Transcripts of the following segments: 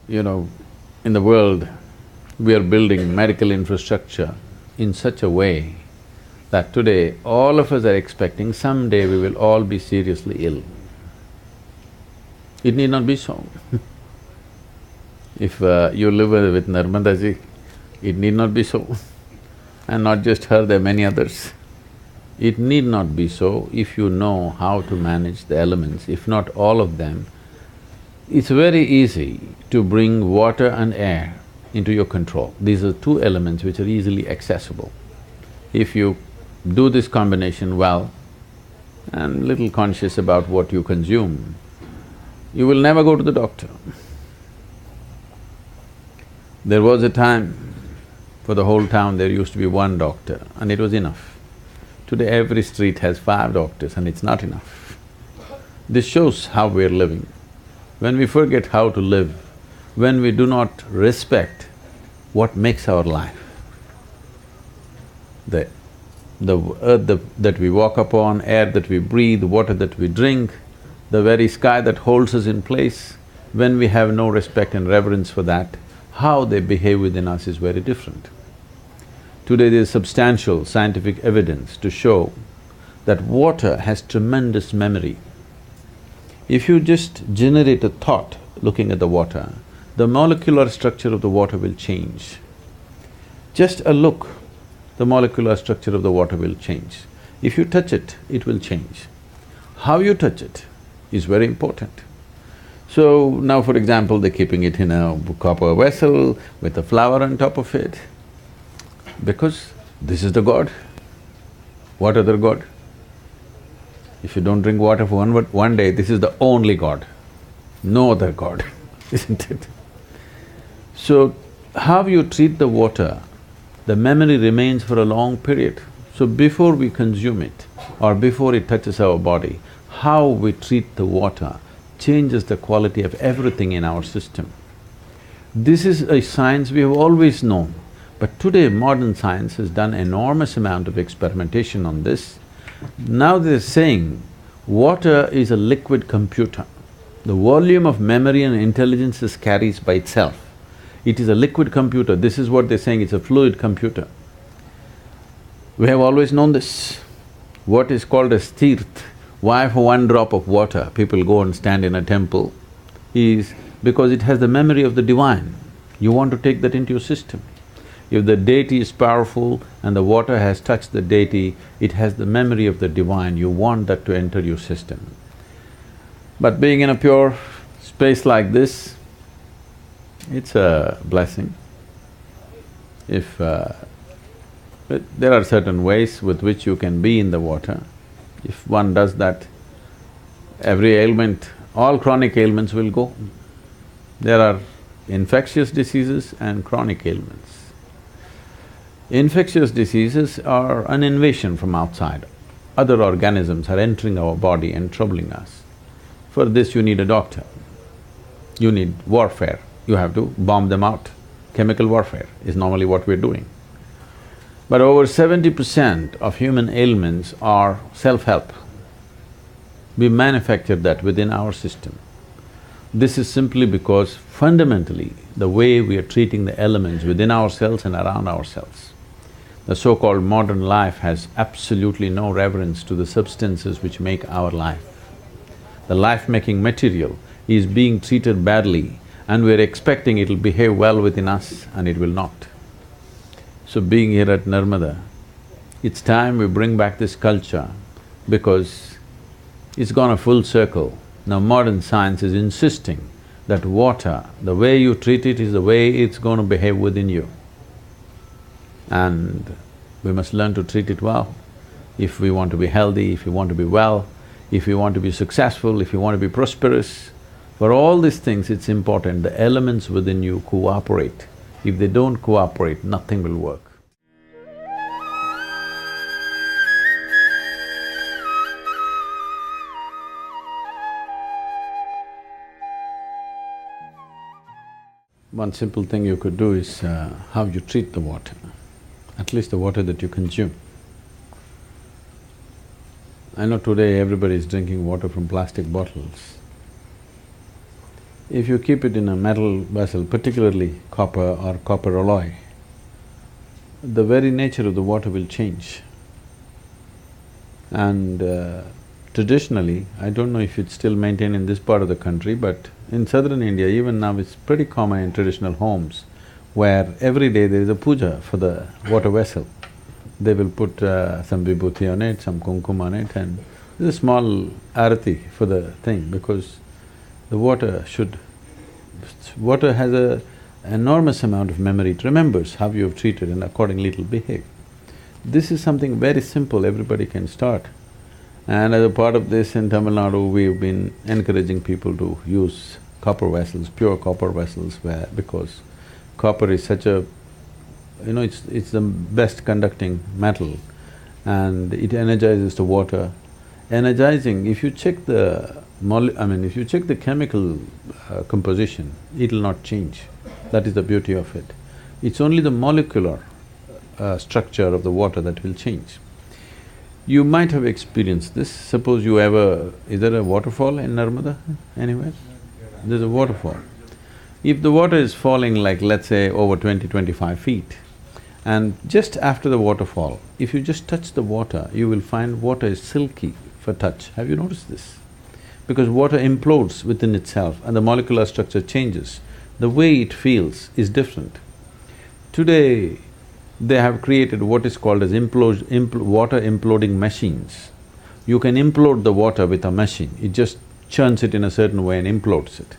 You know, in the world, we are building medical infrastructure in such a way that today all of us are expecting someday we will all be seriously ill. It need not be so. If you live with Narmada ji, it need not be so. And not just her, there are many others. It need not be so if you know how to manage the elements, if not all of them. It's very easy to bring water and air into your control. These are two elements which are easily accessible. If you do this combination well and little conscious about what you consume, you will never go to the doctor. There was a time, for the whole town there used to be one doctor and it was enough. Today every street has 5 doctors and it's not enough. This shows how we're living. When we forget how to live, when we do not respect what makes our life, the earth that we walk upon, air that we breathe, water that we drink, the very sky that holds us in place, when we have no respect and reverence for that, how they behave within us is very different. Today there is substantial scientific evidence to show that water has tremendous memory. If you just generate a thought looking at the water, the molecular structure of the water will change. Just a look, the molecular structure of the water will change. If you touch it, it will change. How you touch it is very important. So now for example, they're keeping it in a copper vessel with a flower on top of it, because this is the God. What other God? If you don't drink water for one day, this is the only God, no other God, isn't it? So, how you treat the water, the memory remains for a long period. So before we consume it or before it touches our body, how we treat the water changes the quality of everything in our system. This is a science we have always known, but today modern science has done enormous amount of experimentation on this. Now they're saying water is a liquid computer. The volume of memory and intelligence it carries by itself. It is a liquid computer, this is what they're saying, it's a fluid computer. We have always known this. What is called as tirth, why for one drop of water people go and stand in a temple, is because it has the memory of the divine. You want to take that into your system. If the deity is powerful and the water has touched the deity, it has the memory of the divine, you want that to enter your system. But being in a pure space like this, it's a blessing. If… there are certain ways with which you can be in the water. If one does that, every ailment, all chronic ailments will go. There are infectious diseases and chronic ailments. Infectious diseases are an invasion from outside. Other organisms are entering our body and troubling us. For this you need a doctor. You need warfare, you have to bomb them out. Chemical warfare is normally what we're doing. But over 70% of human ailments are self-help. We manufacture that within our system. This is simply because fundamentally, the way we are treating the elements within ourselves and around ourselves. The so-called modern life has absolutely no reverence to the substances which make our life. The life-making material is being treated badly and we're expecting it'll behave well within us and it will not. So being here at Narmada, it's time we bring back this culture because it's gone a full circle. Now modern science is insisting that water, the way you treat it is the way it's going to behave within you. And we must learn to treat it well. If we want to be healthy, if we want to be well, if we want to be successful, if we want to be prosperous, for all these things it's important the elements within you cooperate. If they don't cooperate, nothing will work. One simple thing you could do is how you treat the water, at least the water that you consume. I know today everybody is drinking water from plastic bottles. If you keep it in a metal vessel, particularly copper or copper alloy, the very nature of the water will change. And traditionally, I don't know if it's still maintained in this part of the country, but in southern India, even now it's pretty common in traditional homes, where every day there is a puja for the water vessel. They will put some vibhuti on it, some kumkum on it, and there's a small arati for the thing, because the water should… water has a enormous amount of memory. It remembers how you have treated and accordingly it'll behave. This is something very simple, everybody can start. And as a part of this, in Tamil Nadu, we've been encouraging people to use copper vessels, pure copper vessels, because copper is such a… it's the best conducting metal and it energizes the water. Energizing, if you check the if you check the chemical composition, it'll not change. That is the beauty of it. It's only the molecular structure of the water that will change. You might have experienced this. Suppose you ever… is there a waterfall in Narmada anywhere? There's a waterfall. If the water is falling like, let's say, over 20-25 feet, and just after the waterfall, if you just touch the water, you will find water is silky for touch. Have you noticed this? Because water implodes within itself and the molecular structure changes. The way it feels is different. Today, they have created what is called as water imploding machines. You can implode the water with a machine, it just churns it in a certain way and implodes it.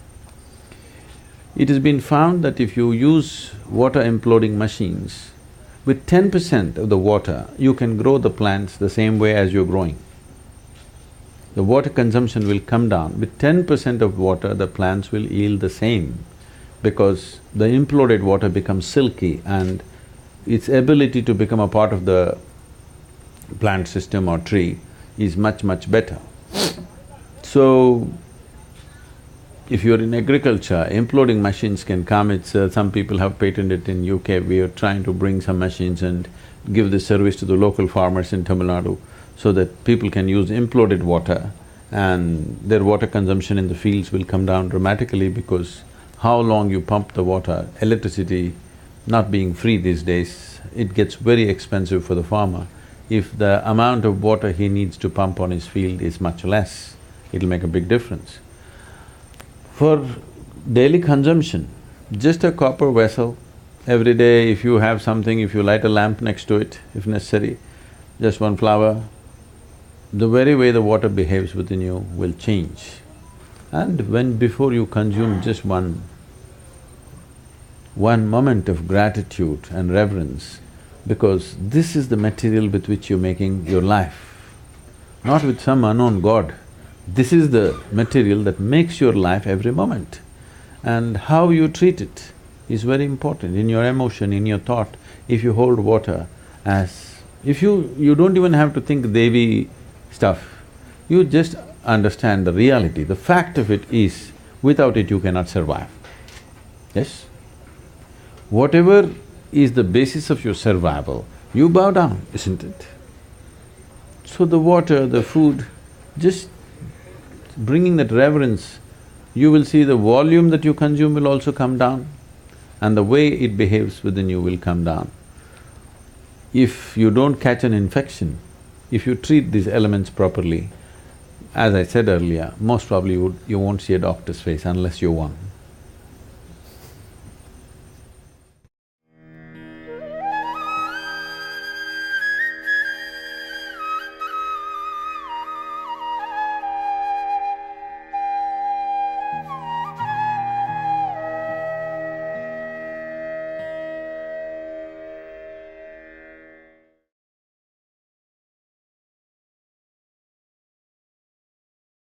It has been found that if you use water imploding machines, with 10% of the water, you can grow the plants the same way as you're growing. The water consumption will come down. With 10% of water, the plants will yield the same, because the imploded water becomes silky and its ability to become a part of the plant system or tree is much, much better. So, if you're in agriculture, imploding machines can come. It's… some people have patented it in UK. We are trying to bring some machines and give this service to the local farmers in Tamil Nadu, so that people can use imploded water and their water consumption in the fields will come down dramatically, because how long you pump the water, electricity not being free these days, it gets very expensive for the farmer. If the amount of water he needs to pump on his field is much less, it'll make a big difference. For daily consumption, just a copper vessel, every day if you have something, if you light a lamp next to it, if necessary, just one flower, the very way the water behaves within you will change. And before you consume just one moment of gratitude and reverence, because this is the material with which you're making your life, not with some unknown god. This is the material that makes your life every moment. And how you treat it is very important in your emotion, in your thought. If you hold water as… you don't even have to think Devi stuff, you just understand the reality. The fact of it is, without it you cannot survive. Yes? Whatever is the basis of your survival, you bow down, isn't it? So the water, the food, just bringing that reverence, you will see the volume that you consume will also come down and the way it behaves within you will come down. If you don't catch an infection, if you treat these elements properly, as I said earlier, most probably you won't see a doctor's face unless you're one.